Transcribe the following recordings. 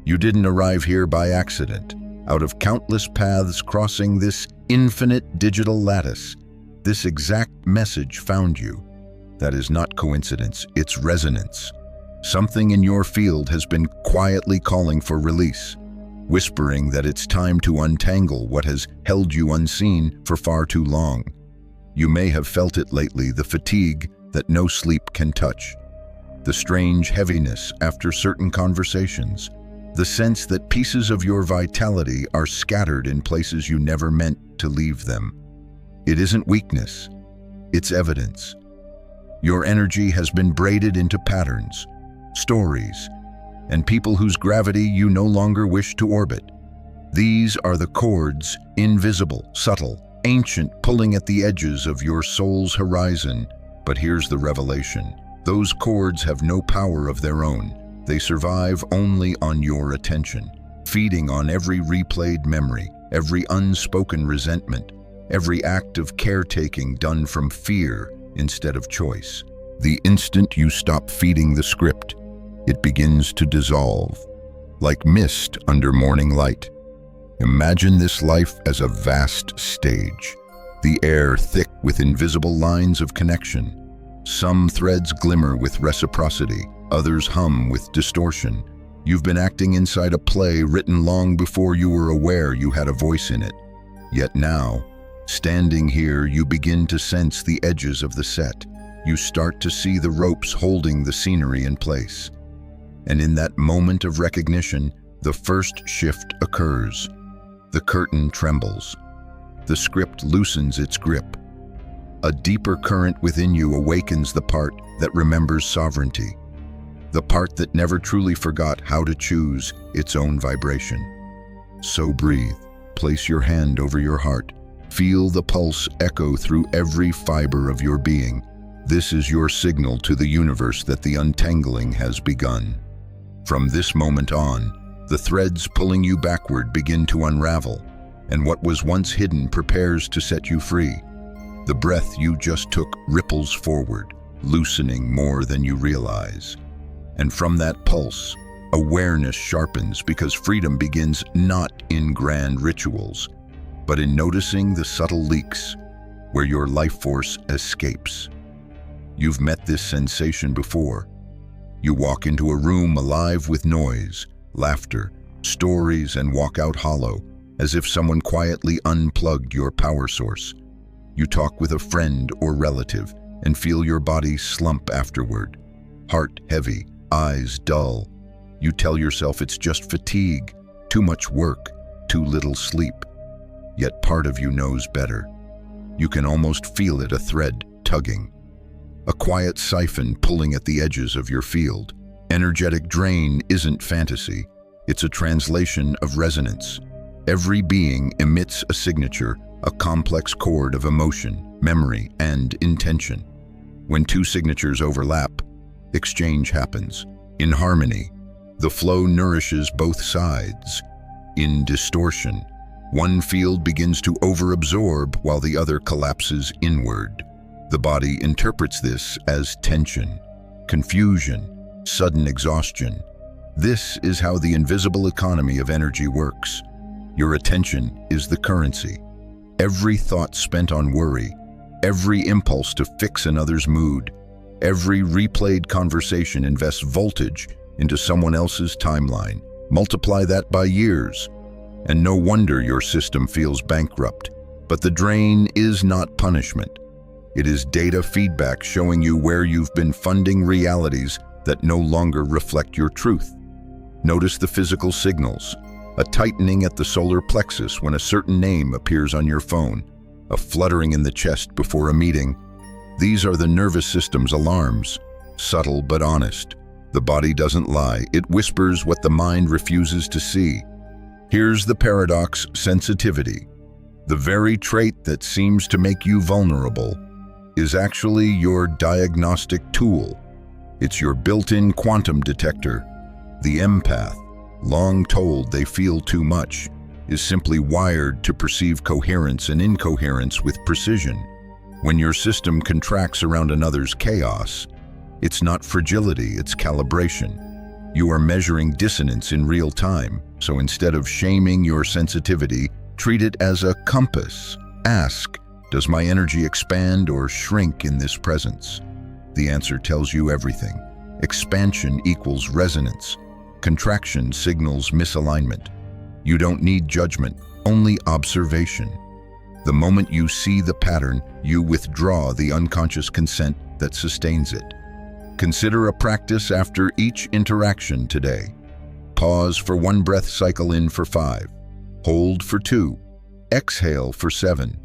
You didn't arrive here by accident. Out of countless paths crossing this infinite digital lattice, this exact message found you. That is not coincidence, it's resonance. Something in your field has been quietly calling for release, whispering that it's time to untangle what has held you unseen for far too long. You may have felt it lately, the fatigue that no sleep can touch, the strange heaviness after certain conversations, the sense that pieces of your vitality are scattered in places you never meant to leave them. It isn't weakness, it's evidence. Your energy has been braided into patterns, stories, and people whose gravity you no longer wish to orbit. These are the cords, invisible, subtle, ancient, pulling at the edges of your soul's horizon. But here's the revelation. Those cords have no power of their own. They survive only on your attention, feeding on every replayed memory, every unspoken resentment, every act of caretaking done from fear instead of choice. The instant you stop feeding the script, it begins to dissolve, like mist under morning light. Imagine this life as a vast stage, the air thick with invisible lines of connection. Some threads glimmer with reciprocity, others hum with distortion. You've been acting inside a play written long before you were aware you had a voice in it. Yet now, standing here, you begin to sense the edges of the set. You start to see the ropes holding the scenery in place. And in that moment of recognition, the first shift occurs. The curtain trembles. The script loosens its grip. A deeper current within you awakens the part that remembers sovereignty, the part that never truly forgot how to choose its own vibration. So breathe, place your hand over your heart, feel the pulse echo through every fiber of your being. This is your signal to the universe that the untangling has begun. From this moment on, the threads pulling you backward begin to unravel, and what was once hidden prepares to set you free. The breath you just took ripples forward, loosening more than you realize. And from that pulse, awareness sharpens because freedom begins not in grand rituals, but in noticing the subtle leaks where your life force escapes. You've met this sensation before. You walk into a room alive with noise, laughter, stories, and walk out hollow, as if someone quietly unplugged your power source. You talk with a friend or relative and feel your body slump afterward, heart heavy, eyes dull. You tell yourself it's just fatigue, too much work, too little sleep. Yet part of you knows better. You can almost feel it, a thread tugging, a quiet siphon pulling at the edges of your field. Energetic drain isn't fantasy, it's a translation of resonance. Every being emits a signature, a complex chord of emotion, memory, and intention. When two signatures overlap, exchange happens. In harmony, the flow nourishes both sides. In distortion, one field begins to overabsorb while the other collapses inward. The body interprets this as tension, confusion, sudden exhaustion. This is how the invisible economy of energy works. Your attention is the currency. Every thought spent on worry, every impulse to fix another's mood, every replayed conversation invests voltage into someone else's timeline. Multiply that by years, and no wonder your system feels bankrupt. But the drain is not punishment. It is data feedback showing you where you've been funding realities that no longer reflect your truth. Notice the physical signals. A tightening at the solar plexus when a certain name appears on your phone, a fluttering in the chest before a meeting. These are the nervous system's alarms, subtle but honest. The body doesn't lie, it whispers what the mind refuses to see. Here's the paradox: sensitivity, the very trait that seems to make you vulnerable, is actually your diagnostic tool. It's your built-in quantum detector. The empath, long told they feel too much, is simply wired to perceive coherence and incoherence with precision. When your system contracts around another's chaos, it's not fragility, it's calibration. You are measuring dissonance in real time, so instead of shaming your sensitivity, treat it as a compass. Ask, does my energy expand or shrink in this presence? The answer tells you everything. Expansion equals resonance. Contraction signals misalignment. You don't need judgment, only observation. The moment you see the pattern, you withdraw the unconscious consent that sustains it. Consider a practice after each interaction today. Pause for 1 breath, cycle in for 5. Hold for 2. Exhale for 7.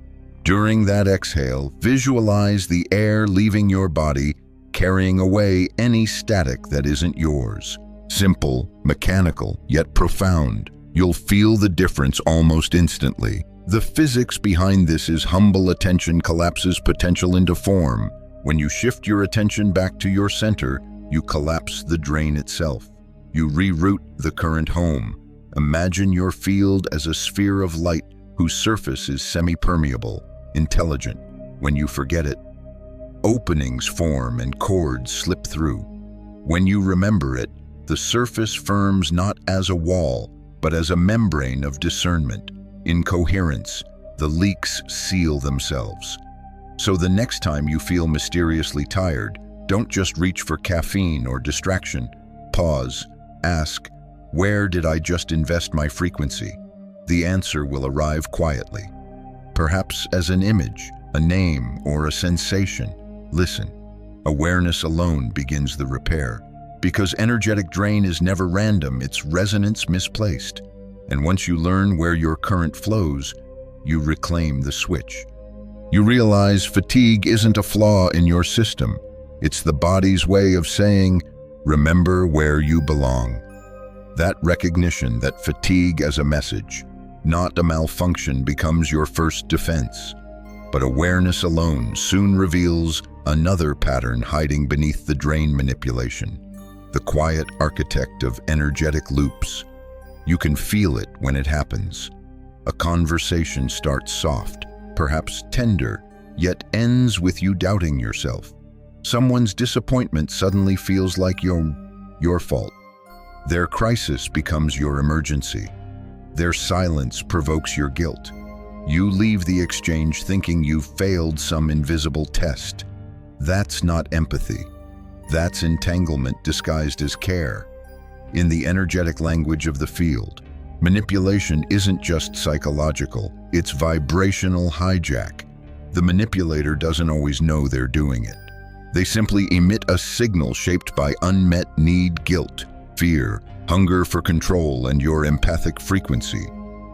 During that exhale, visualize the air leaving your body, carrying away any static that isn't yours. Simple, mechanical, yet profound. You'll feel the difference almost instantly. The physics behind this is humble attention collapses potential into form. When you shift your attention back to your center, you collapse the drain itself. You reroute the current home. Imagine your field as a sphere of light whose surface is semi-permeable, intelligent. When you forget it, openings form and cords slip through. When you remember it, the surface firms not as a wall, but as a membrane of discernment. In coherence, the leaks seal themselves. So the next time you feel mysteriously tired, don't just reach for caffeine or distraction. Pause, ask, where did I just invest my frequency? The answer will arrive quietly. Perhaps as an image, a name, or a sensation. Listen. Awareness alone begins the repair. Because energetic drain is never random, it's resonance misplaced. And once you learn where your current flows, you reclaim the switch. You realize fatigue isn't a flaw in your system. It's the body's way of saying, remember where you belong. That recognition, that fatigue as a message, not a malfunction, becomes your first defense. But awareness alone soon reveals another pattern hiding beneath the drain manipulation. The quiet architect of energetic loops. You can feel it when it happens. A conversation starts soft, perhaps tender, yet ends with you doubting yourself. Someone's disappointment suddenly feels like your fault. Their crisis becomes your emergency. Their silence provokes your guilt. You leave the exchange thinking you've failed some invisible test. That's not empathy. That's entanglement disguised as care. In the energetic language of the field, manipulation isn't just psychological, it's vibrational hijack. The manipulator doesn't always know they're doing it. They simply emit a signal shaped by unmet need, guilt, fear, hunger for control, and your empathic frequency.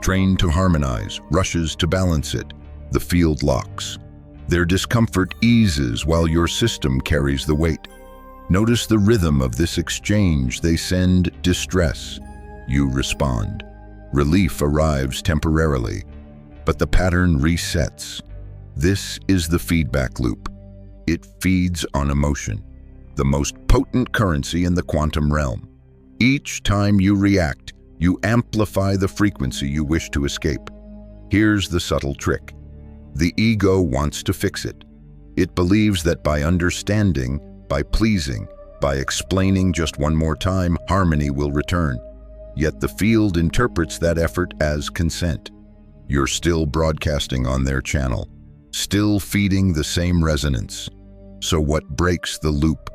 Trained to harmonize, rushes to balance it. The field locks. Their discomfort eases while your system carries the weight. Notice the rhythm of this exchange. They send distress. You respond. Relief arrives temporarily, but the pattern resets. This is the feedback loop. It feeds on emotion, the most potent currency in the quantum realm. Each time you react, you amplify the frequency you wish to escape. Here's the subtle trick. The ego wants to fix it. It believes that by understanding, by pleasing, by explaining just one more time, harmony will return. Yet the field interprets that effort as consent. You're still broadcasting on their channel, still feeding the same resonance. So what breaks the loop?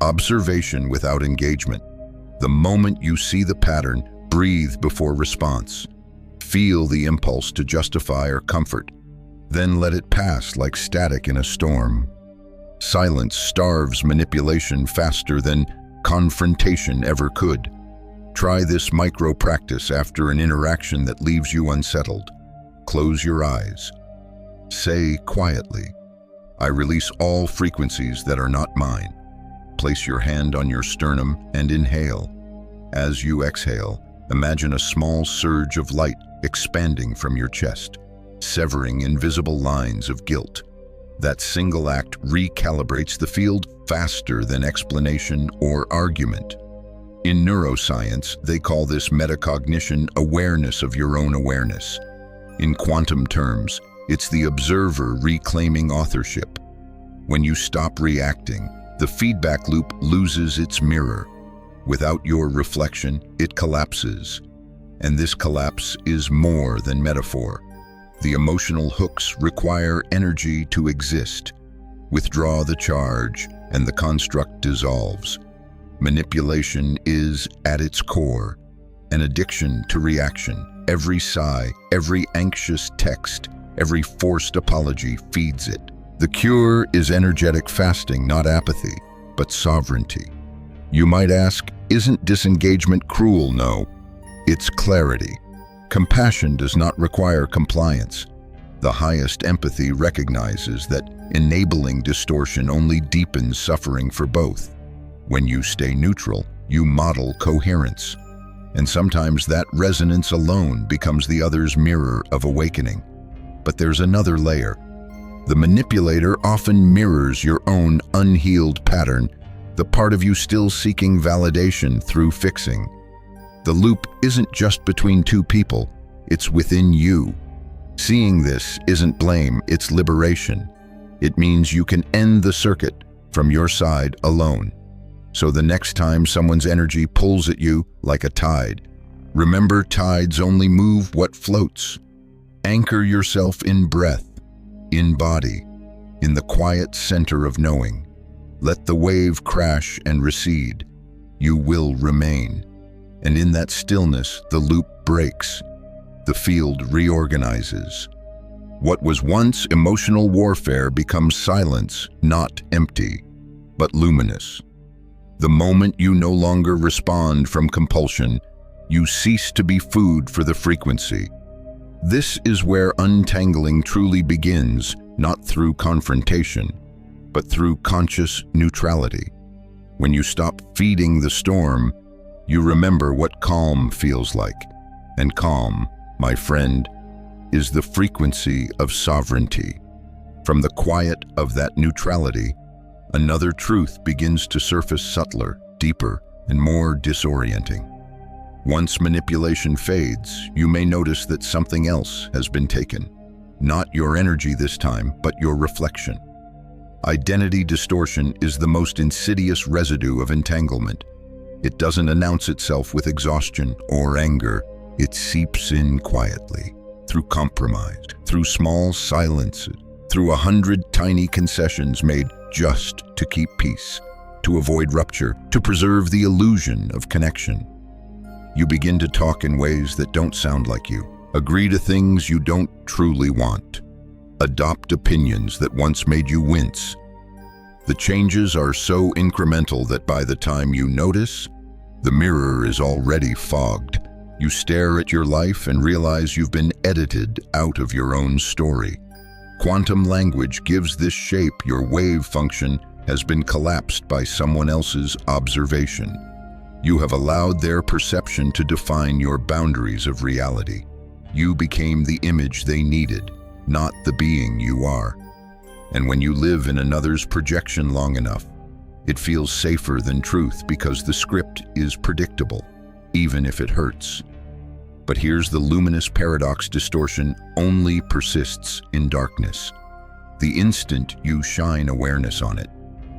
Observation without engagement. The moment you see the pattern, breathe before response. Feel the impulse to justify or comfort. Then let it pass like static in a storm. Silence starves manipulation faster than confrontation ever could. Try this micro practice after an interaction that leaves you unsettled. Close your eyes. Say quietly, I release all frequencies that are not mine. Place your hand on your sternum and inhale. As you exhale, imagine a small surge of light expanding from your chest, severing invisible lines of guilt. That single act recalibrates the field faster than explanation or argument. In neuroscience, they call this metacognition, awareness of your own awareness. In quantum terms, it's the observer reclaiming authorship. When you stop reacting, the feedback loop loses its mirror. Without your reflection, it collapses. And this collapse is more than metaphor. The emotional hooks require energy to exist. Withdraw the charge, and the construct dissolves. Manipulation is, at its core, an addiction to reaction. Every sigh, every anxious text, every forced apology feeds it. The cure is energetic fasting, not apathy, but sovereignty. You might ask, isn't disengagement cruel? No, it's clarity. Compassion does not require compliance. The highest empathy recognizes that enabling distortion only deepens suffering for both. When you stay neutral, you model coherence. And sometimes that resonance alone becomes the other's mirror of awakening. But there's another layer. The manipulator often mirrors your own unhealed pattern, the part of you still seeking validation through fixing. The loop isn't just between two people, it's within you. Seeing this isn't blame, it's liberation. It means you can end the circuit from your side alone. So the next time someone's energy pulls at you like a tide, remember tides only move what floats. Anchor yourself in breath, in body, in the quiet center of knowing. Let the wave crash and recede. You will remain. And in that stillness, the loop breaks. The field reorganizes. What was once emotional warfare becomes silence, not empty, but luminous. The moment you no longer respond from compulsion, you cease to be food for the frequency. This is where untangling truly begins, not through confrontation, but through conscious neutrality. When you stop feeding the storm, you remember what calm feels like. And calm, my friend, is the frequency of sovereignty. From the quiet of that neutrality, another truth begins to surface subtler, deeper, and more disorienting. Once manipulation fades, you may notice that something else has been taken. Not your energy this time, but your reflection. Identity distortion is the most insidious residue of entanglement. It doesn't announce itself with exhaustion or anger. It seeps in quietly, through compromise, through small silences, through 100 tiny concessions made just to keep peace, to avoid rupture, to preserve the illusion of connection. You begin to talk in ways that don't sound like you, agree to things you don't truly want, adopt opinions that once made you wince. The changes are so incremental that by the time you notice, the mirror is already fogged. You stare at your life and realize you've been edited out of your own story. Quantum language gives this shape. Your wave function has been collapsed by someone else's observation. You have allowed their perception to define your boundaries of reality. You became the image they needed, not the being you are. And when you live in another's projection long enough, it feels safer than truth because the script is predictable, even if it hurts. But here's the luminous paradox: distortion only persists in darkness. The instant you shine awareness on it,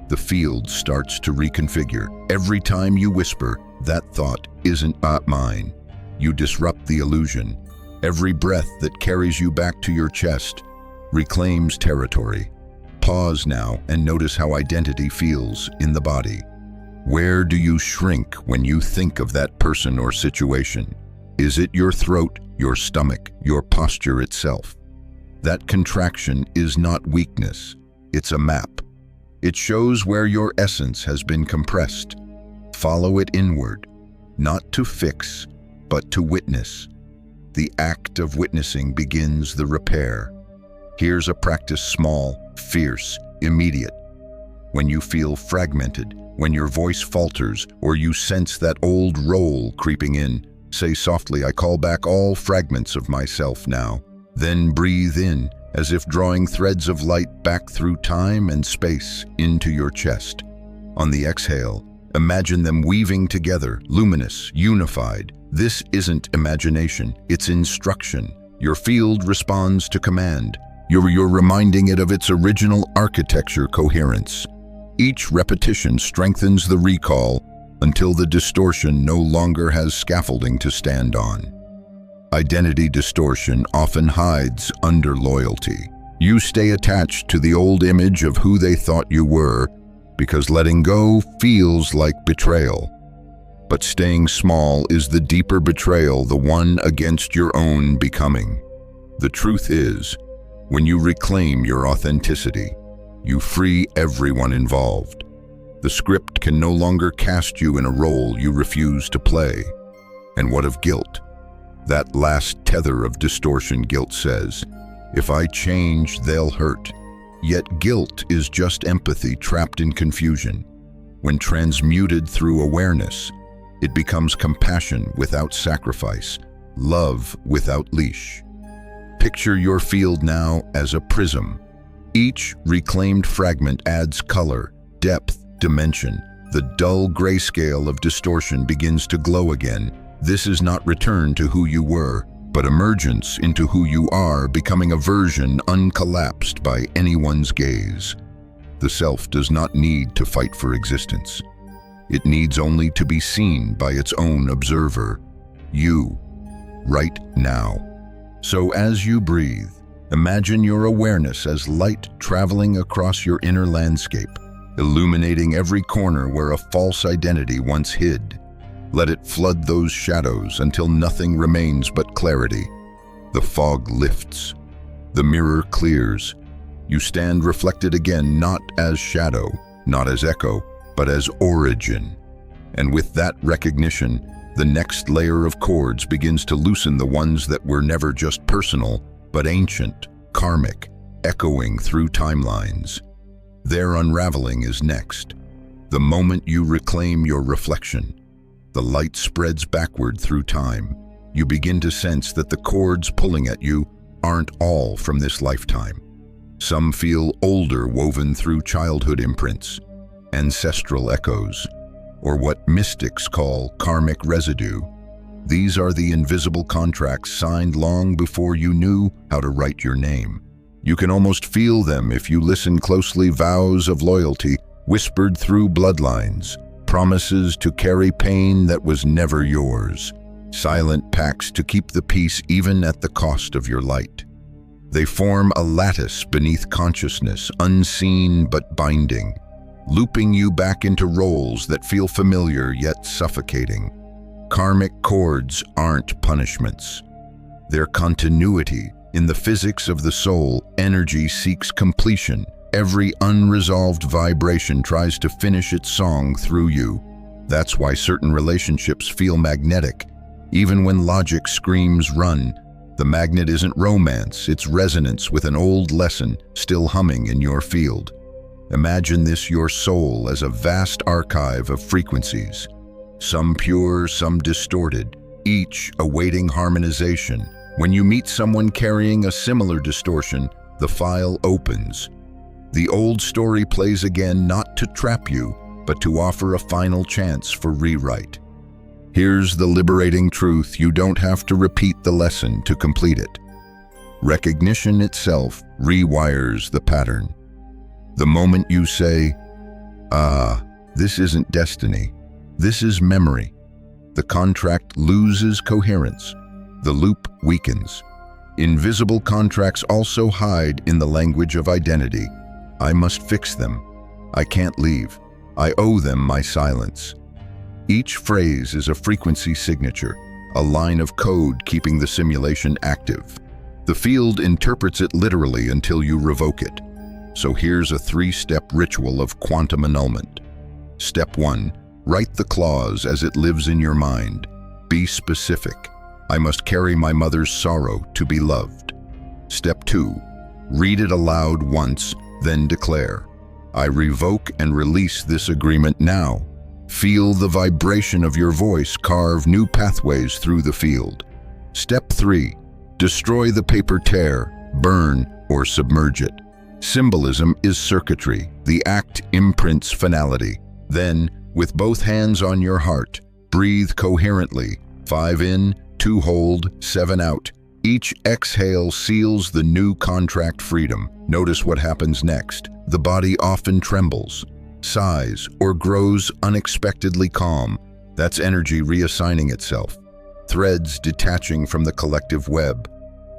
the field starts to reconfigure. Every time you whisper, "That thought isn't mine," you disrupt the illusion. Every breath that carries you back to your chest reclaims territory. Pause now and notice how identity feels in the body. Where do you shrink when you think of that person or situation? Is it your throat, your stomach, your posture itself? That contraction is not weakness, it's a map. It shows where your essence has been compressed. Follow it inward, not to fix, but to witness. The act of witnessing begins the repair. Here's a practice: small, fierce, immediate. When you feel fragmented, when your voice falters, or you sense that old role creeping in, say softly, "I call back all fragments of myself now." Then breathe in, as if drawing threads of light back through time and space into your chest. On the exhale, imagine them weaving together, luminous, unified. This isn't imagination, it's instruction. Your field responds to command. You're reminding it of its original architecture: coherence. Each repetition strengthens the recall, until the distortion no longer has scaffolding to stand on. Identity distortion often hides under loyalty. You stay attached to the old image of who they thought you were because letting go feels like betrayal. But staying small is the deeper betrayal, the one against your own becoming. The truth is, when you reclaim your authenticity, you free everyone involved. The script can no longer cast you in a role you refuse to play. And what of guilt? That last tether of distortion. Guilt says, if I change, they'll hurt. Yet guilt is just empathy trapped in confusion. When transmuted through awareness, it becomes compassion without sacrifice, love without leash. Picture your field now as a prism. Each reclaimed fragment adds color, depth, dimension. The dull grayscale of distortion begins to glow again. This is not return to who you were, but emergence into who you are, becoming a version uncollapsed by anyone's gaze. The self does not need to fight for existence. It needs only to be seen by its own observer, you, right now. So as you breathe, imagine your awareness as light traveling across your inner landscape, illuminating every corner where a false identity once hid. Let it flood those shadows until nothing remains but clarity. The fog lifts. The mirror clears. You stand reflected again, not as shadow, not as echo, but as origin. And with that recognition, the next layer of cords begins to loosen, the ones that were never just personal, but ancient, karmic, echoing through timelines. Their unraveling is next. The moment you reclaim your reflection, the light spreads backward through time. You begin to sense that the cords pulling at you aren't all from this lifetime. Some feel older, woven through childhood imprints, ancestral echoes, or what mystics call karmic residue. These are the invisible contracts signed long before you knew how to write your name. You can almost feel them if you listen closely, vows of loyalty whispered through bloodlines, promises to carry pain that was never yours, silent pacts to keep the peace even at the cost of your light. They form a lattice beneath consciousness, unseen but binding, looping you back into roles that feel familiar yet suffocating. Karmic cords aren't punishments. They're continuity. In the physics of the soul, energy seeks completion. Every unresolved vibration tries to finish its song through you. That's why certain relationships feel magnetic. Even when logic screams run, the magnet isn't romance, it's resonance with an old lesson still humming in your field. Imagine this, your soul as a vast archive of frequencies, some pure, some distorted, each awaiting harmonization. When you meet someone carrying a similar distortion, the file opens. The old story plays again, not to trap you, but to offer a final chance for rewrite. Here's the liberating truth: you don't have to repeat the lesson to complete it. Recognition itself rewires the pattern. The moment you say, this isn't destiny, this is memory, the contract loses coherence. The loop weakens. Invisible contracts also hide in the language of identity. I must fix them. I can't leave. I owe them my silence. Each phrase is a frequency signature, a line of code keeping the simulation active. The field interprets it literally until you revoke it. So here's a 3-step ritual of quantum annulment. Step 1. Write the clause as it lives in your mind. Be specific. I must carry my mother's sorrow to be loved. Step 2. Read it aloud once, then declare, I revoke and release this agreement now. Feel the vibration of your voice carve new pathways through the field. Step 3. Destroy the paper, tear, burn, or submerge it. Symbolism is circuitry. The act imprints finality. Then, with both hands on your heart, breathe coherently. 5 in, 2 hold, 7 out. Each exhale seals the new contract freedom. Notice what happens next. The body often trembles. sighs, or grows unexpectedly calm, that's energy reassigning itself. Threads detaching from the collective web.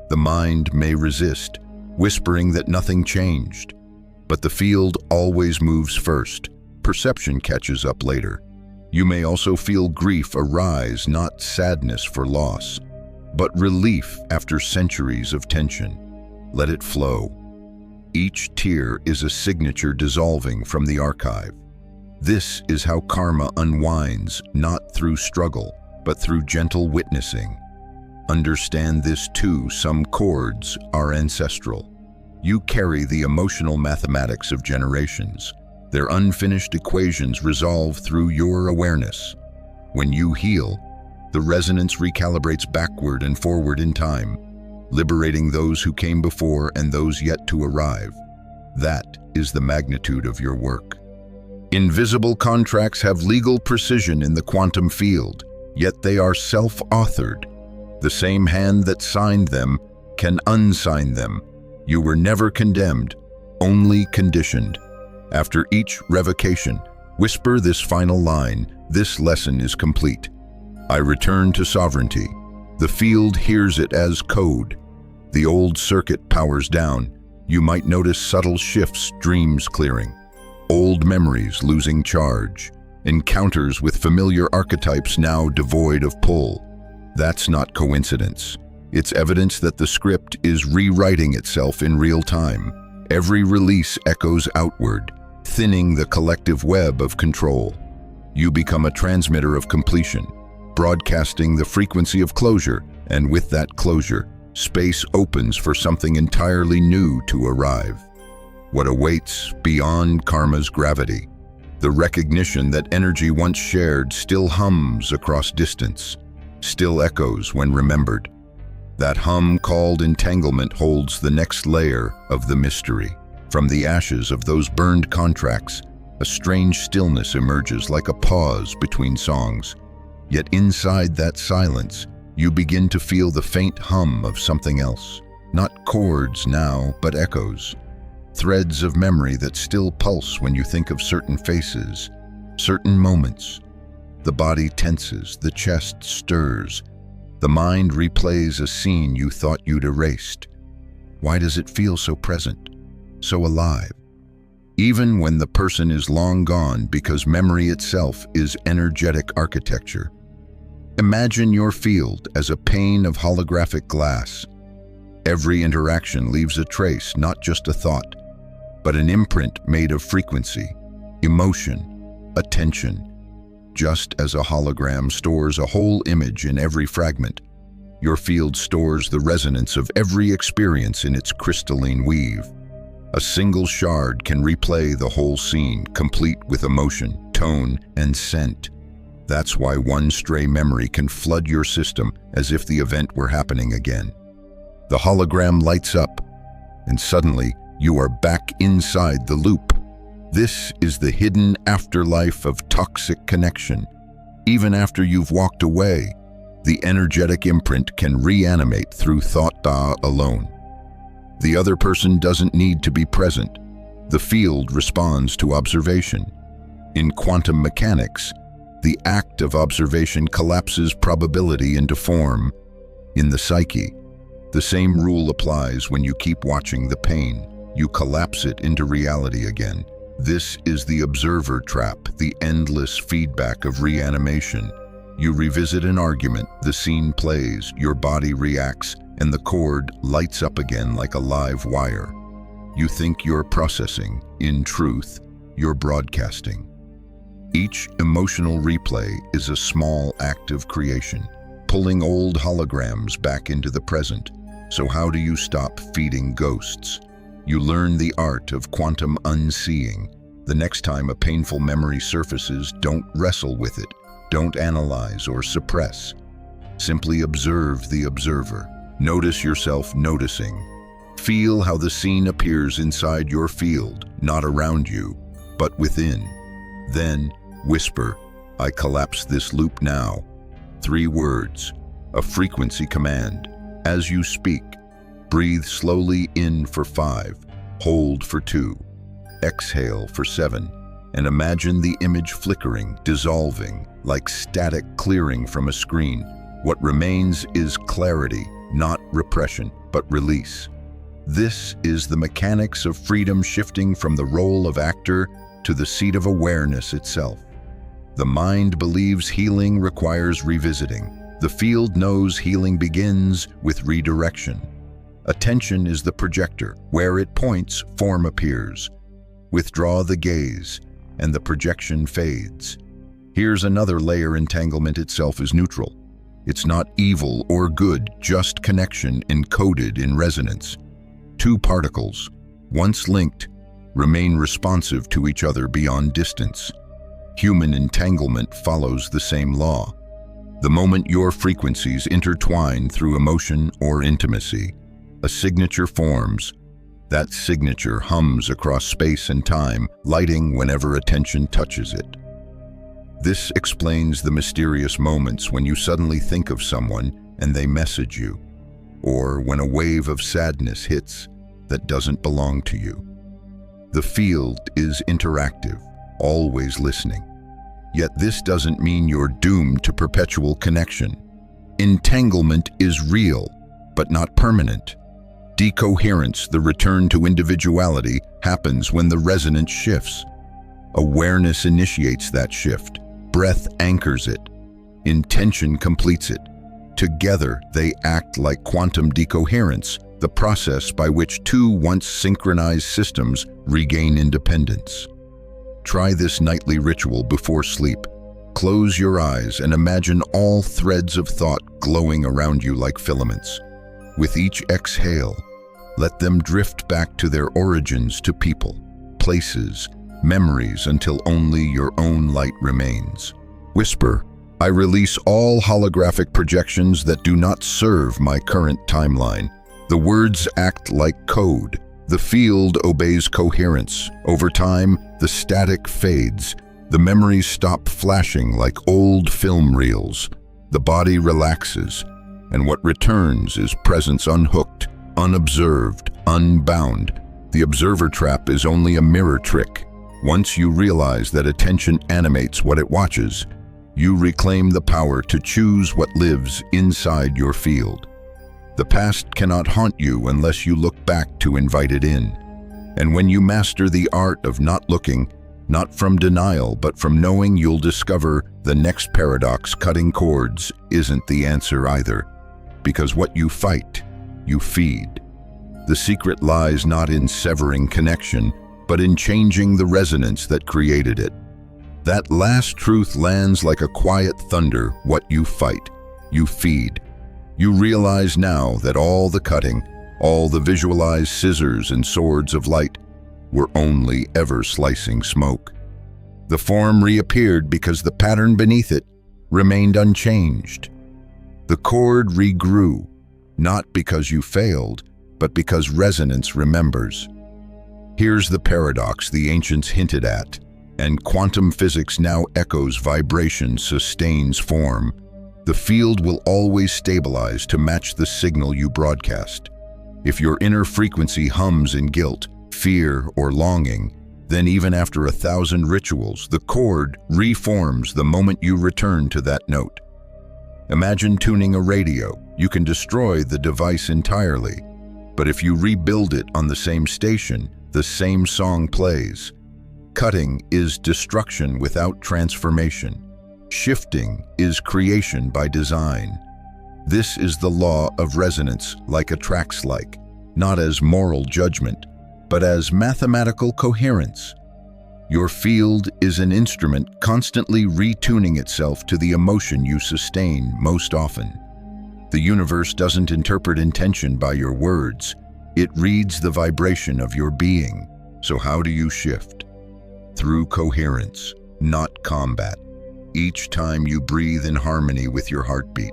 The mind may resist, whispering that nothing changed. But the field always moves first. Perception catches up later. You may also feel grief arise, not sadness for loss, but relief after centuries of tension. Let it flow. Each tear is a signature dissolving from the archive. This is how karma unwinds, not through struggle, but through gentle witnessing. Understand this too, some chords are ancestral. You carry the emotional mathematics of generations. Their unfinished equations resolve through your awareness. When you heal, the resonance recalibrates backward and forward in time, liberating those who came before and those yet to arrive. That is the magnitude of your work. Invisible contracts have legal precision in the quantum field, yet they are self-authored. The same hand that signed them can unsign them. You were never condemned, only conditioned. After each revocation, whisper this final line: this lesson is complete. I return to sovereignty. The field hears it as code. The old circuit powers down. You might notice subtle shifts, dreams clearing, old memories losing charge, encounters with familiar archetypes now devoid of pull. That's not coincidence. It's evidence that the script is rewriting itself in real time. Every release echoes outward, thinning the collective web of control. You become a transmitter of completion, broadcasting the frequency of closure, and with that closure, space opens for something entirely new to arrive. What awaits beyond karma's gravity? The recognition that energy once shared still hums across distance, still echoes when remembered. That hum called entanglement holds the next layer of the mystery. From the ashes of those burned contracts, a strange stillness emerges like a pause between songs. Yet inside that silence, you begin to feel the faint hum of something else. Not chords now, but echoes. Threads of memory that still pulse when you think of certain faces, certain moments. The body tenses, the chest stirs. The mind replays a scene you thought you'd erased. Why does it feel so present, so alive? Even when the person is long gone, because memory itself is energetic architecture. Imagine your field as a pane of holographic glass. Every interaction leaves a trace, not just a thought, but an imprint made of frequency, emotion, attention. Just as a hologram stores a whole image in every fragment, your field stores the resonance of every experience in its crystalline weave. A single shard can replay the whole scene, complete with emotion, tone, and scent. That's why one stray memory can flood your system as if the event were happening again. The hologram lights up, and suddenly you are back inside the loop. This is the hidden afterlife of toxic connection. Even after you've walked away, the energetic imprint can reanimate through thought alone. The other person doesn't need to be present. The field responds to observation. In quantum mechanics, the act of observation collapses probability into form. In the psyche, the same rule applies when you keep watching the pain. You collapse it into reality again. This is the observer trap, the endless feedback of reanimation. You revisit an argument, the scene plays, your body reacts, and the cord lights up again like a live wire. You think you're processing. In truth, you're broadcasting. Each emotional replay is a small act of creation, pulling old holograms back into the present. So how do you stop feeding ghosts? You learn the art of quantum unseeing. The next time a painful memory surfaces, don't wrestle with it. Don't analyze or suppress. Simply observe the observer. Notice yourself noticing. Feel how the scene appears inside your field, not around you, but within. Then whisper, I collapse this loop now. 3 words, a frequency command. As you speak, breathe slowly in for 5, hold for 2, exhale for 7. and imagine the image flickering, dissolving, like static clearing from a screen. What remains is clarity, not repression, but release. This is the mechanics of freedom shifting from the role of actor to the seat of awareness itself. The mind believes healing requires revisiting. The field knows healing begins with redirection. Attention is the projector. Where it points, form appears. Withdraw the gaze, and the projection fades. Here's another layer: entanglement itself is neutral. It's not evil or good, just connection encoded in resonance. Two particles, once linked, remain responsive to each other beyond distance. Human entanglement follows the same law. The moment your frequencies intertwine through emotion or intimacy, a signature forms. That signature hums across space and time, lighting whenever attention touches it. This explains the mysterious moments when you suddenly think of someone and they message you, or when a wave of sadness hits that doesn't belong to you. The field is interactive, always listening. Yet this doesn't mean you're doomed to perpetual connection. Entanglement is real, but not permanent. Decoherence, the return to individuality, happens when the resonance shifts. Awareness initiates that shift. Breath anchors it. Intention completes it. Together, they act like quantum decoherence, the process by which two once synchronized systems regain independence. Try this nightly ritual before sleep. Close your eyes and imagine all threads of thought glowing around you like filaments. With each exhale, let them drift back to their origins, to people, places, memories, until only your own light remains. Whisper, I release all holographic projections that do not serve my current timeline. The words act like code. The field obeys coherence. Over time, the static fades. The memories stop flashing like old film reels. The body relaxes, and what returns is presence unhooked, unobserved, unbound. The observer trap is only a mirror trick. Once you realize that attention animates what it watches, you reclaim the power to choose what lives inside your field. The past cannot haunt you unless you look back to invite it in. And when you master the art of not looking, not from denial, but from knowing, you'll discover the next paradox: cutting cords isn't the answer either. Because what you fight, you feed. The secret lies not in severing connection, but in changing the resonance that created it. That last truth lands like a quiet thunder: what you fight, you feed. You realize now that all the cutting, all the visualized scissors and swords of light, were only ever slicing smoke. The form reappeared because the pattern beneath it remained unchanged. The cord regrew, not because you failed, but because resonance remembers. Here's the paradox the ancients hinted at, and quantum physics now echoes: vibration sustains form. The field will always stabilize to match the signal you broadcast. If your inner frequency hums in guilt, fear, or longing, then even after 1,000 rituals, the cord reforms the moment you return to that note. Imagine tuning a radio. You can destroy the device entirely, but if you rebuild it on the same station, the same song plays. Cutting is destruction without transformation. Shifting is creation by design. This is the law of resonance, like attracts like, not as moral judgment, but as mathematical coherence. Your field is an instrument constantly retuning itself to the emotion you sustain most often. The universe doesn't interpret intention by your words. It reads the vibration of your being. So how do you shift? Through coherence, not combat. Each time you breathe in harmony with your heartbeat,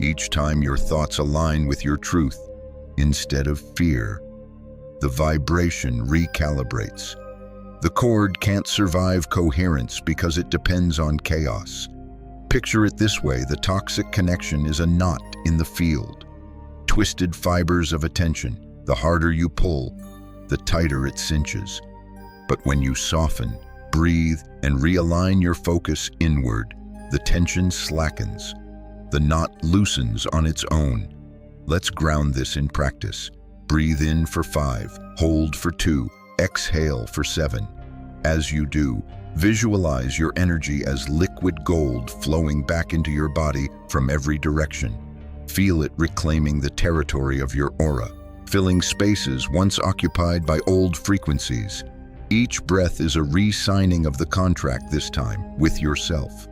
each time your thoughts align with your truth instead of fear, the vibration recalibrates. The cord can't survive coherence because it depends on chaos. Picture it this way: the toxic connection is a knot in the field. Twisted fibers of attention. The harder you pull, the tighter it cinches. But when you soften, breathe, and realign your focus inward. The tension slackens. The knot loosens on its own. Let's ground this in practice. Breathe in for 5, hold for 2, exhale for 7. As you do, visualize your energy as liquid gold flowing back into your body from every direction. Feel it reclaiming the territory of your aura, filling spaces once occupied by old frequencies. Each breath is a re-signing of the contract, this time with yourself.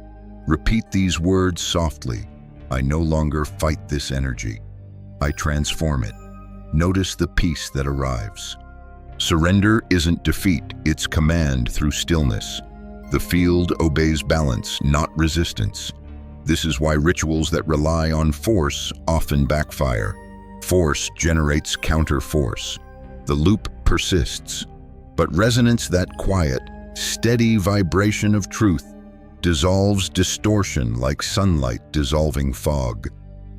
Repeat these words softly. I no longer fight this energy. I transform it. Notice the peace that arrives. Surrender isn't defeat, it's command through stillness. The field obeys balance, not resistance. This is why rituals that rely on force often backfire. Force generates counter-force. The loop persists. But resonance, that quiet, steady vibration of truth, dissolves distortion like sunlight dissolving fog.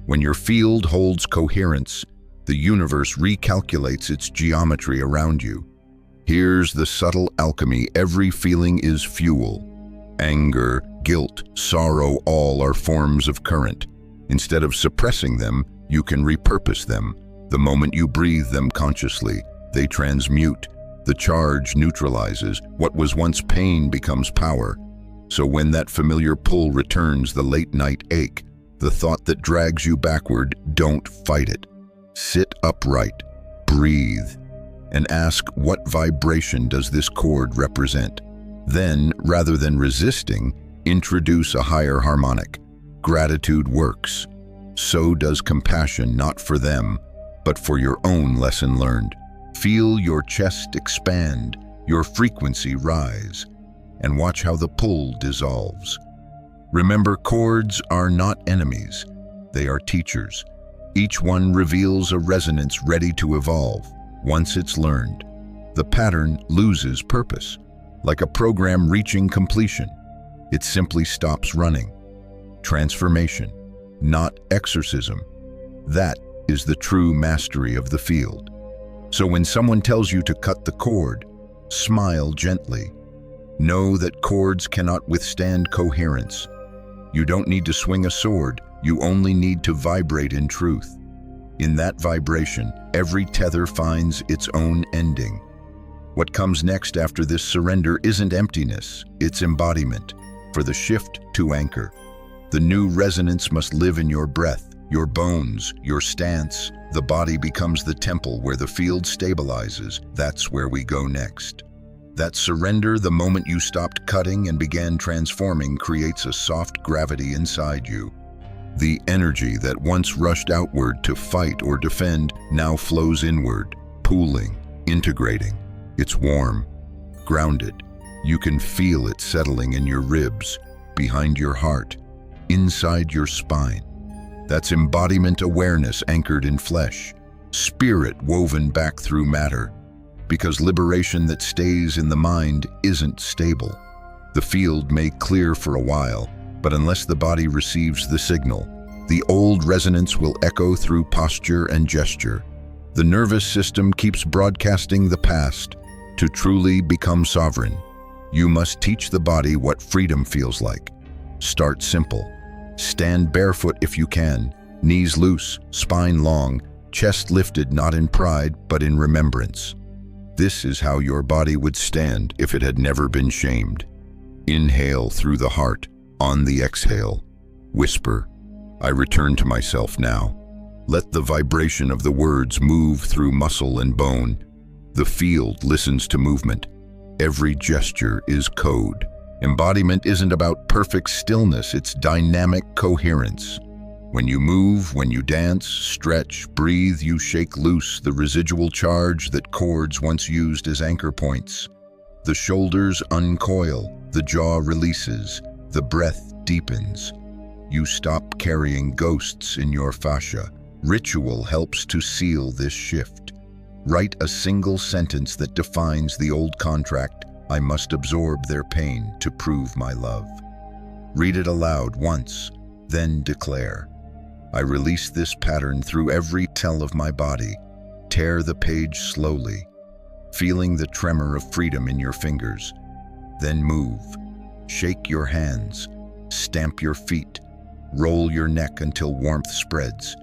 When your field holds coherence, the universe recalculates its geometry around you. Here's the subtle alchemy. Every feeling is fuel. Anger, guilt, sorrow, all are forms of current. Instead of suppressing them, you can repurpose them. The moment you breathe them consciously, they transmute. The charge neutralizes. What was once pain becomes power. So when that familiar pull returns, the late-night ache, the thought that drags you backward, don't fight it. Sit upright, breathe, and ask, what vibration does this chord represent? Then, rather than resisting, introduce a higher harmonic. Gratitude works. So does compassion, not for them, but for your own lesson learned. Feel your chest expand, your frequency rise, and watch how the pull dissolves. Remember, chords are not enemies. They are teachers. Each one reveals a resonance ready to evolve. Once it's learned, the pattern loses purpose. Like a program reaching completion, it simply stops running. Transformation, not exorcism. That is the true mastery of the field. So when someone tells you to cut the cord, smile gently. Know that chords cannot withstand coherence. You don't need to swing a sword, you only need to vibrate in truth. In that vibration, every tether finds its own ending. What comes next after this surrender isn't emptiness, it's embodiment, for the shift to anchor. The new resonance must live in your breath, your bones, your stance. The body becomes the temple where the field stabilizes. That's where we go next. That surrender, the moment you stopped cutting and began transforming, creates a soft gravity inside you. The energy that once rushed outward to fight or defend now flows inward, pooling, integrating. It's warm, grounded. You can feel it settling in your ribs, behind your heart, inside your spine. That's embodiment awareness anchored in flesh, spirit woven back through matter. Because liberation that stays in the mind isn't stable. The field may clear for a while, but unless the body receives the signal, the old resonance will echo through posture and gesture. The nervous system keeps broadcasting the past. To truly become sovereign, you must teach the body what freedom feels like. Start simple. Stand barefoot if you can, knees loose, spine long, chest lifted not in pride but in remembrance. This is how your body would stand if it had never been shamed. Inhale through the heart. On the exhale, whisper, I return to myself now. Let the vibration of the words move through muscle and bone. The field listens to movement. Every gesture is code. Embodiment isn't about perfect stillness, it's dynamic coherence. When you move, when you dance, stretch, breathe, you shake loose the residual charge that chords once used as anchor points. The shoulders uncoil, the jaw releases, the breath deepens. You stop carrying ghosts in your fascia. Ritual helps to seal this shift. Write a single sentence that defines the old contract. I must absorb their pain to prove my love. Read it aloud once, then declare, I release this pattern through every cell of my body. Tear the page slowly, feeling the tremor of freedom in your fingers. Then move. Shake your hands. Stamp your feet. Roll your neck until warmth spreads.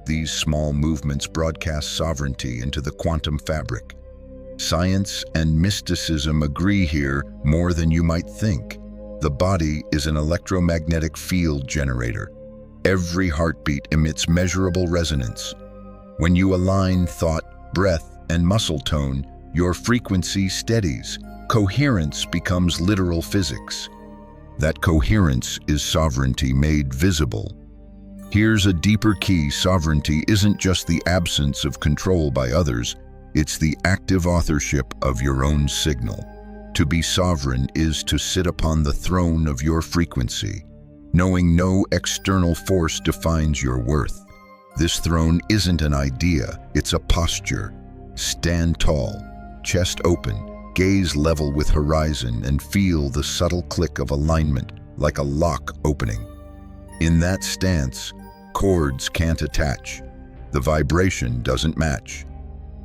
These small movements broadcast sovereignty into the quantum fabric. Science and mysticism agree here more than you might think. The body is an electromagnetic field generator. Every heartbeat emits measurable resonance. When you align thought, breath, and muscle tone, your frequency steadies. Coherence becomes literal physics. That coherence is sovereignty made visible. Here's a deeper key: sovereignty isn't just the absence of control by others, it's the active authorship of your own signal. To be sovereign is to sit upon the throne of your frequency, knowing no external force defines your worth. This throne isn't an idea, it's a posture. Stand tall, chest open, gaze level with horizon, and feel the subtle click of alignment like a lock opening. In that stance, chords can't attach. The vibration doesn't match.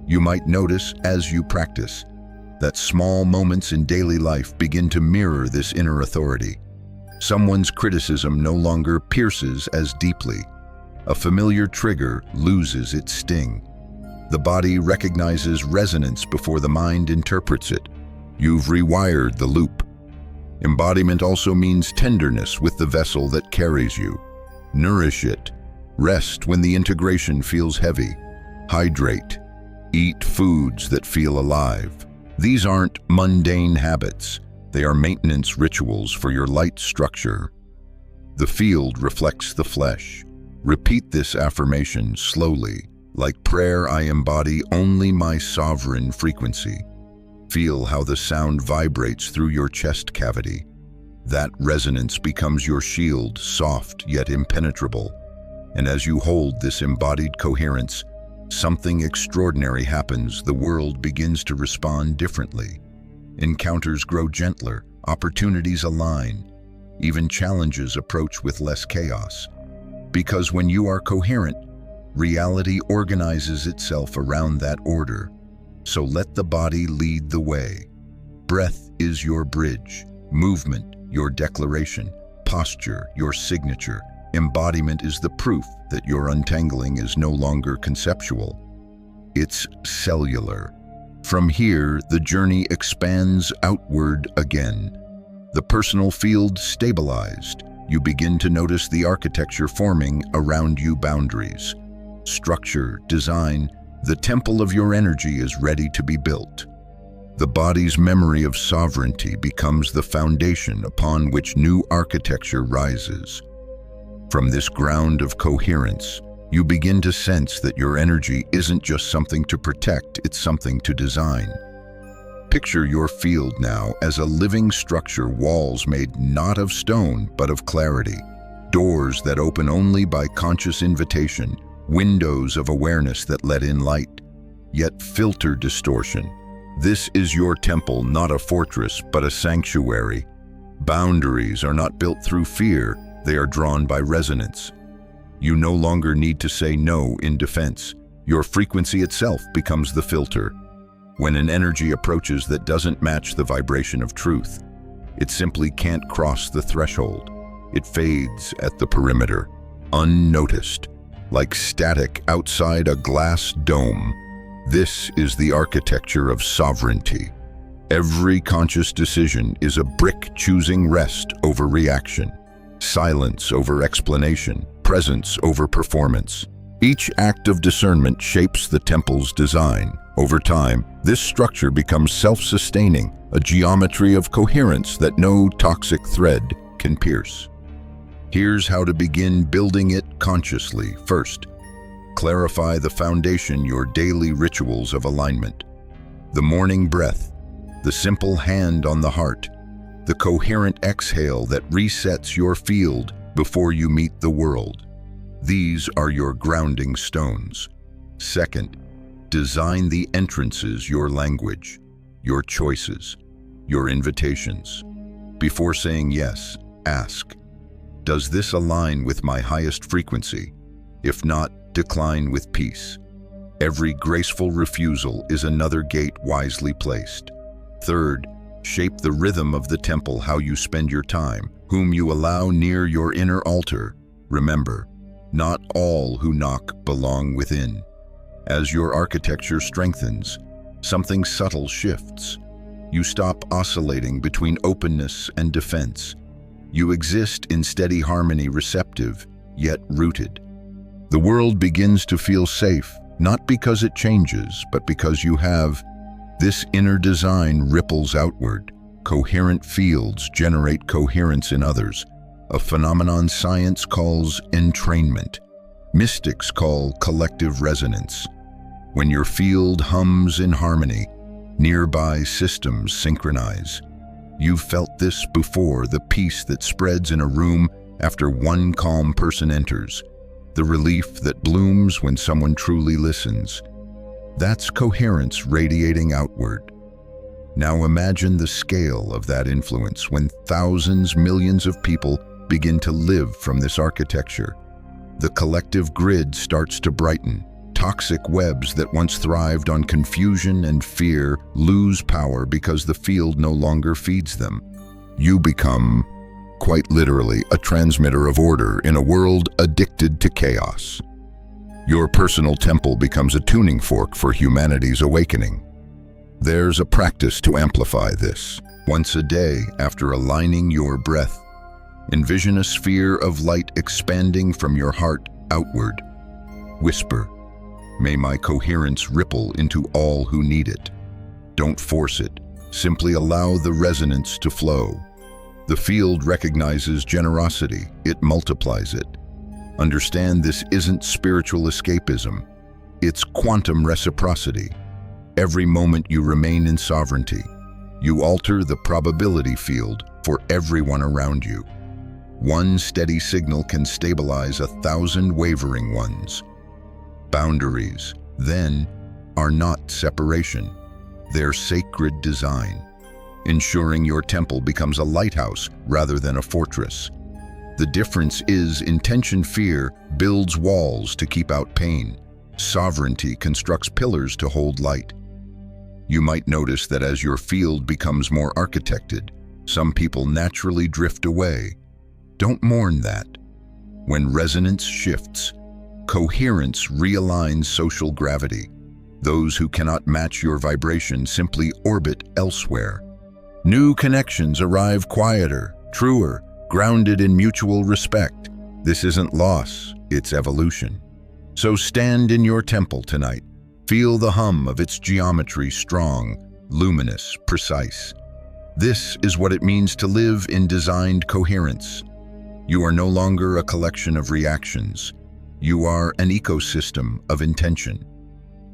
You might notice as you practice that small moments in daily life begin to mirror this inner authority. Someone's criticism no longer pierces as deeply. A familiar trigger loses its sting. The body recognizes resonance before the mind interprets it. You've rewired the loop. Embodiment also means tenderness with the vessel that carries you. Nourish it. Rest when the integration feels heavy. Hydrate. Eat foods that feel alive. These aren't mundane habits. They are maintenance rituals for your light structure. The field reflects the flesh. Repeat this affirmation slowly. Like prayer, I embody only my sovereign frequency. Feel how the sound vibrates through your chest cavity. That resonance becomes your shield, soft yet impenetrable. And as you hold this embodied coherence, something extraordinary happens. The world begins to respond differently. Encounters grow gentler, opportunities align, even challenges approach with less chaos. Because when you are coherent, reality organizes itself around that order. So let the body lead the way. Breath is your bridge, movement your declaration, posture your signature. Embodiment is the proof that your untangling is no longer conceptual. It's cellular. From here, the journey expands outward again. The personal field stabilized. You begin to notice the architecture forming around you: boundaries, structure, design. The temple of your energy is ready to be built. The body's memory of sovereignty becomes the foundation upon which new architecture rises. From this ground of coherence, you begin to sense that your energy isn't just something to protect, it's something to design. Picture your field now as a living structure, walls made not of stone but of clarity, doors that open only by conscious invitation, windows of awareness that let in light, yet filter distortion. This is your temple, not a fortress, but a sanctuary. Boundaries are not built through fear, they are drawn by resonance. You no longer need to say no in defense. Your frequency itself becomes the filter. When an energy approaches that doesn't match the vibration of truth, it simply can't cross the threshold. It fades at the perimeter, unnoticed, like static outside a glass dome. This is the architecture of sovereignty. Every conscious decision is a brick choosing rest over reaction, silence over explanation, presence over performance. Each act of discernment shapes the temple's design. Over time, this structure becomes self-sustaining, a geometry of coherence that no toxic thread can pierce. Here's how to begin building it consciously. First, clarify the foundation: your daily rituals of alignment. The morning breath, the simple hand on the heart, the coherent exhale that resets your field before you meet the world. These are your grounding stones. Second, design the entrances: your language, your choices, your invitations. Before saying yes, ask, does this align with my highest frequency? If not, decline with peace. Every graceful refusal is another gate wisely placed. Third, shape the rhythm of the temple, how you spend your time, whom you allow near your inner altar. Remember, not all who knock belong within. As your architecture strengthens, something subtle shifts. You stop oscillating between openness and defense. You exist in steady harmony, receptive, yet rooted. The world begins to feel safe, not because it changes, but because you have. This inner design ripples outward. Coherent fields generate coherence in others, a phenomenon science calls entrainment. Mystics call collective resonance. When your field hums in harmony, nearby systems synchronize. You've felt this before, the peace that spreads in a room after one calm person enters, the relief that blooms when someone truly listens. That's coherence radiating outward. Now imagine the scale of that influence when thousands, millions of people begin to live from this architecture. The collective grid starts to brighten. Toxic webs that once thrived on confusion and fear lose power because the field no longer feeds them. You become, quite literally, a transmitter of order in a world addicted to chaos. Your personal temple becomes a tuning fork for humanity's awakening. There's a practice to amplify this. Once a day, after aligning your breath, envision a sphere of light expanding from your heart outward. Whisper, "May my coherence ripple into all who need it." Don't force it. Simply allow the resonance to flow. The field recognizes generosity. It multiplies it. Understand this isn't spiritual escapism. It's quantum reciprocity. Every moment you remain in sovereignty, you alter the probability field for everyone around you. One steady signal can stabilize 1,000 wavering ones. Boundaries, then, are not separation. They're sacred design, ensuring your temple becomes a lighthouse rather than a fortress. The difference is intention. Fear builds walls to keep out pain. Sovereignty constructs pillars to hold light. You might notice that as your field becomes more architected, some people naturally drift away. Don't mourn that. When resonance shifts, coherence realigns social gravity. Those who cannot match your vibration simply orbit elsewhere. New connections arrive quieter, truer, grounded in mutual respect. This isn't loss, it's evolution. So stand in your temple tonight. Feel the hum of its geometry, strong, luminous, precise. This is what it means to live in designed coherence. You are no longer a collection of reactions. You are an ecosystem of intention.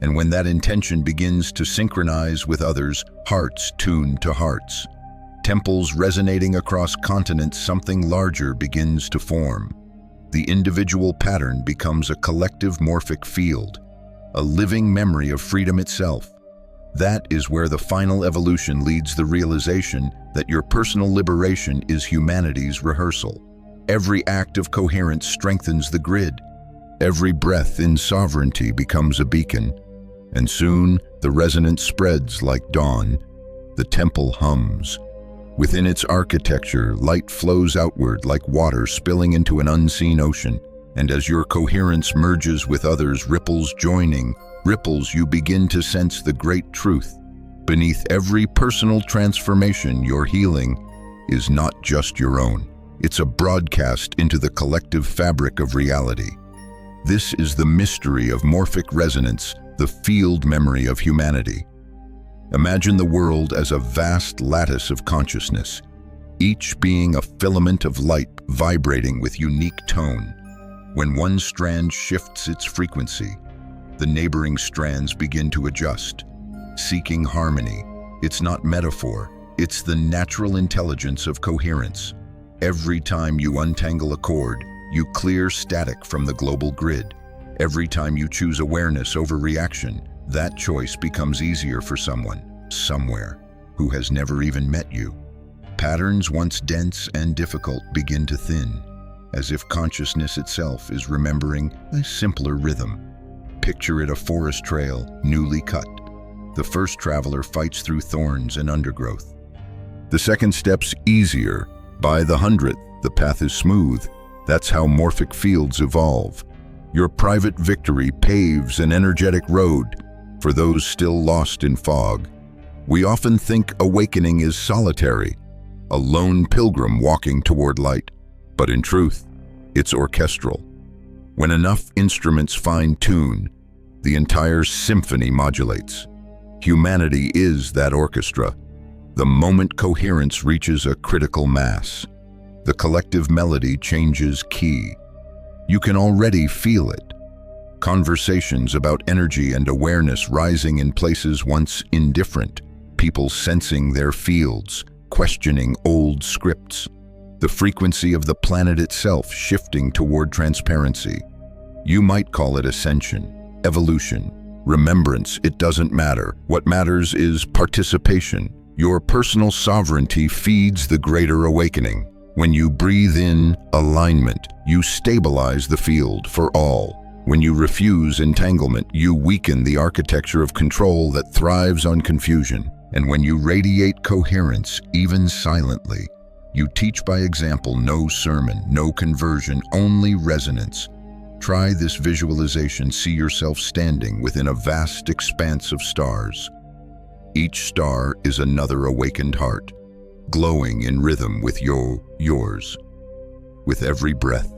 And when that intention begins to synchronize with others, hearts tune to hearts. Temples resonating across continents, something larger begins to form. The individual pattern becomes a collective morphic field, a living memory of freedom itself. That is where the final evolution leads, the realization that your personal liberation is humanity's rehearsal. Every act of coherence strengthens the grid. Every breath in sovereignty becomes a beacon. And soon, the resonance spreads like dawn. The temple hums. Within its architecture, light flows outward like water spilling into an unseen ocean. And as your coherence merges with others, ripples joining, ripples, you begin to sense the great truth. Beneath every personal transformation, your healing is not just your own. It's a broadcast into the collective fabric of reality. This is the mystery of morphic resonance, the field memory of humanity. Imagine the world as a vast lattice of consciousness, each being a filament of light vibrating with unique tone. When one strand shifts its frequency, the neighboring strands begin to adjust, seeking harmony. It's not metaphor, it's the natural intelligence of coherence. Every time you untangle a cord, you clear static from the global grid. Every time you choose awareness over reaction, that choice becomes easier for someone, somewhere, who has never even met you. Patterns once dense and difficult begin to thin, as if consciousness itself is remembering a simpler rhythm. Picture it: a forest trail, newly cut. The first traveler fights through thorns and undergrowth. The second step's easier. By the 100th, the path is smooth. That's how morphic fields evolve. Your private victory paves an energetic road for those still lost in fog. We often think awakening is solitary, a lone pilgrim walking toward light. But in truth, it's orchestral. When enough instruments find tune, the entire symphony modulates. Humanity is that orchestra. The moment coherence reaches a critical mass, the collective melody changes key. You can already feel it. Conversations about energy and awareness rising in places once indifferent, people sensing their fields, questioning old scripts, the frequency of the planet itself shifting toward transparency. You might call it ascension, evolution, remembrance. It doesn't matter. What matters is participation. Your personal sovereignty feeds the greater awakening. When you breathe in alignment, you stabilize the field for all. When you refuse entanglement, you weaken the architecture of control that thrives on confusion. And when you radiate coherence, even silently, you teach by example. No sermon, no conversion, only resonance. Try this visualization. See yourself standing within a vast expanse of stars. Each star is another awakened heart, glowing in rhythm with yours. With every breath,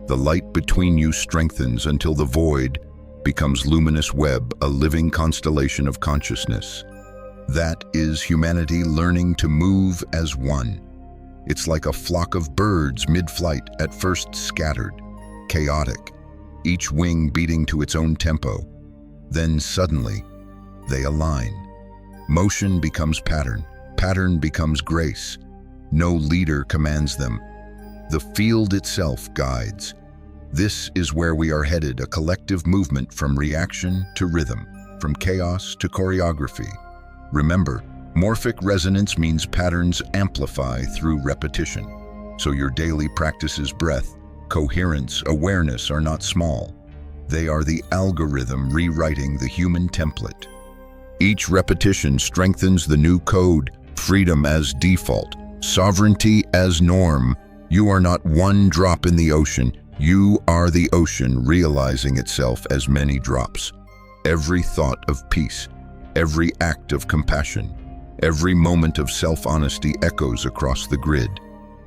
the light between you strengthens until the void becomes luminous web, a living constellation of consciousness. That is humanity learning to move as one. It's like a flock of birds mid-flight, at first scattered, chaotic, each wing beating to its own tempo. Then suddenly, they align. Motion becomes pattern. Pattern becomes grace. No leader commands them. The field itself guides. This is where we are headed, a collective movement from reaction to rhythm, from chaos to choreography. Remember, morphic resonance means patterns amplify through repetition. So your daily practices, breath, coherence, awareness are not small. They are the algorithm rewriting the human template. Each repetition strengthens the new code, freedom as default, sovereignty as norm. You are not one drop in the ocean. You are the ocean realizing itself as many drops. Every thought of peace, every act of compassion, every moment of self-honesty echoes across the grid.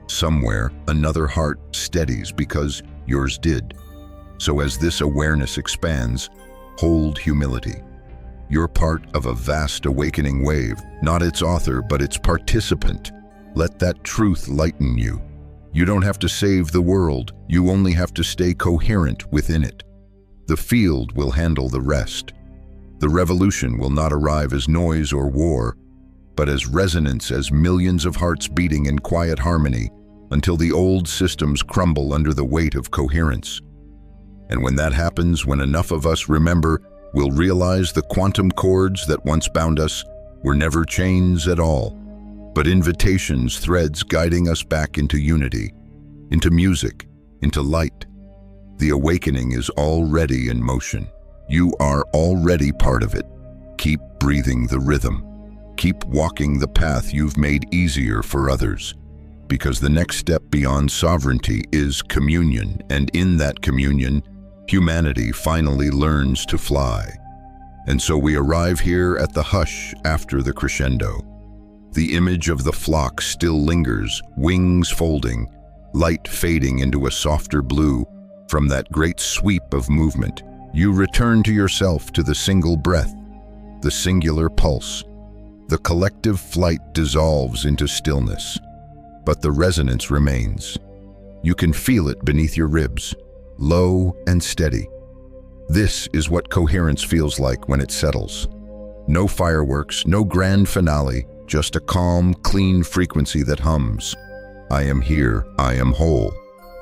Somewhere, another heart steadies because yours did. So as this awareness expands, hold humility. You're part of a vast awakening wave, not its author, but its participant. Let that truth lighten you. You don't have to save the world, you only have to stay coherent within it. The field will handle the rest. The revolution will not arrive as noise or war, but as resonance, as millions of hearts beating in quiet harmony, until the old systems crumble under the weight of coherence. And when that happens, when enough of us remember, we'll realize the quantum cords that once bound us were never chains at all, but invitations, threads guiding us back into unity, into music, into light. The awakening is already in motion. You are already part of it. Keep breathing the rhythm. Keep walking the path you've made easier for others, because the next step beyond sovereignty is communion, and in that communion, humanity finally learns to fly. And so we arrive here at the hush after the crescendo. The image of the flock still lingers, wings folding, light fading into a softer blue. From that great sweep of movement, you return to yourself, to the single breath, the singular pulse. The collective flight dissolves into stillness, but the resonance remains. You can feel it beneath your ribs, low and steady. This is what coherence feels like when it settles. No fireworks, no grand finale, just a calm, clean frequency that hums. I am here, I am whole.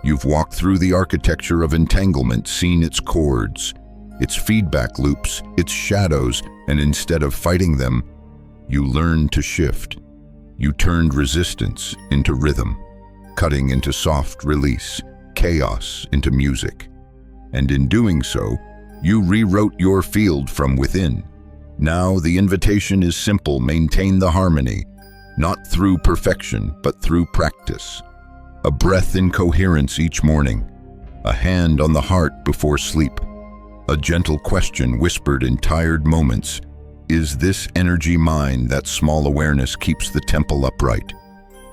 You've walked through the architecture of entanglement, seen its chords, its feedback loops, its shadows, and instead of fighting them, you learned to shift. You turned resistance into rhythm, cutting into soft release, chaos into music. And in doing so, you rewrote your field from within. Now the invitation is simple: maintain the harmony. not through perfection, but through practice. A breath in coherence each morning, a hand on the heart before sleep, a gentle question whispered in tired moments. Is this energy mine? That small awareness keeps the temple upright.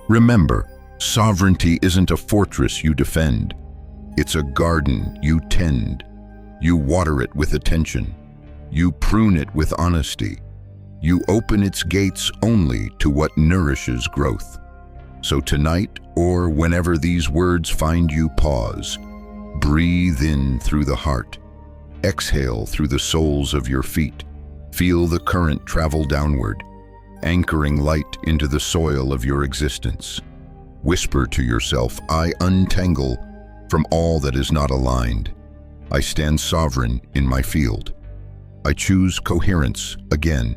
Remember, sovereignty isn't a fortress you defend. It's a garden you tend. You water it with attention. You prune it with honesty. You open its gates only to what nourishes growth. So tonight, or whenever these words find you, pause. Breathe in through the heart. Exhale through the soles of your feet. Feel the current travel downward, anchoring light into the soil of your existence. Whisper to yourself, I untangle from all that is not aligned. I stand sovereign in my field. I choose coherence again,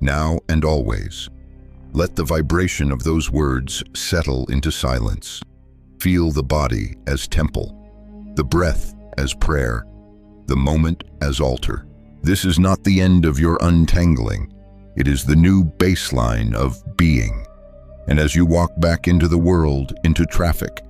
now and always. Let the vibration of those words settle into silence. Feel the body as temple, the breath as prayer, the moment as altar. This is not the end of your untangling. It is the new baseline of being. And as you walk back into the world, into traffic,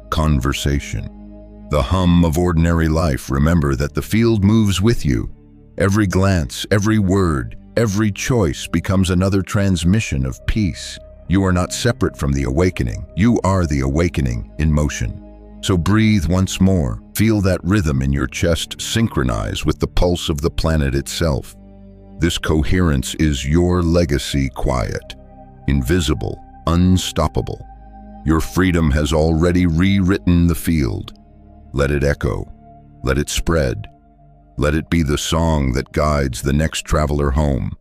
conversation, the hum of ordinary life, remember that the field moves with you. Every glance, every word, every choice becomes another transmission of peace. You are not separate from the awakening. You are the awakening in motion. So breathe once more. Feel that rhythm in your chest synchronize with the pulse of the planet itself. This coherence is your legacy, quiet, invisible, unstoppable. Your freedom has already rewritten the field. Let it echo. Let it spread. Let it be the song that guides the next traveler home.